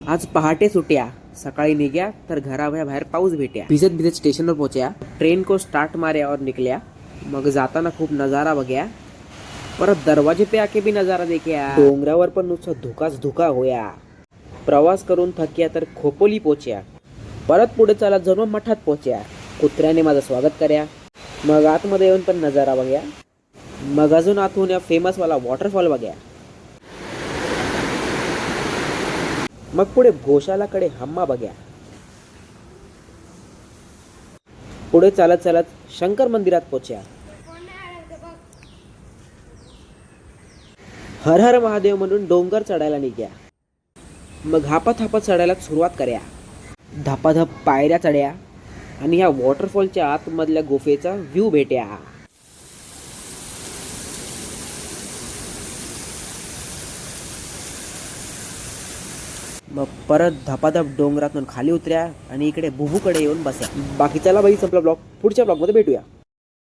आज पहाटे सुट्या, सकाळी निघ्या तर घराबाहेर पाऊस भेट्या. भिजत भिजत स्टेशनवर पोहोच्या. ट्रेन को स्टार्ट मार्या और निकल्या. मग जाताना खूप नजारा बघ्या. परत दरवाजे पे आके भी नजारा देख्या. डोंगरावर पण नुसतं धुकाच धुका होया. प्रवास करून थक्या तर खोपोली पोहोच्या. परत पुढे चालत जाऊन मठात पोहोच्या. कुत्र्याने माझं स्वागत कर्या. मग आतमध्ये येऊन पण नजारा बघ्या. मग अजून आतून या फेमस वाला वॉटरफॉल बघ्या. मग पुढे गोशालाकडे हम्मा बघ्या. पुढे चालत चालत शंकर मंदिरात पोहोच्या. हर हर महादेव म्हणून डोंगर चढायला निघ्या. मग हापत हापत चढायला सुरुवात कर्या. धपाधप पायऱ्या चढ्या आणि ह्या वॉटरफॉलच्या आतमधल्या गुफेचा व्ह्यू भेट्या. मग परत धपाधप डोंगरातून खाली उतऱ्या आणि इकडे बुबूकडे येऊन बस्या. बाकी चला बाई, संपला ब्लॉग. पुढच्या ब्लॉगमध्ये भेटूया.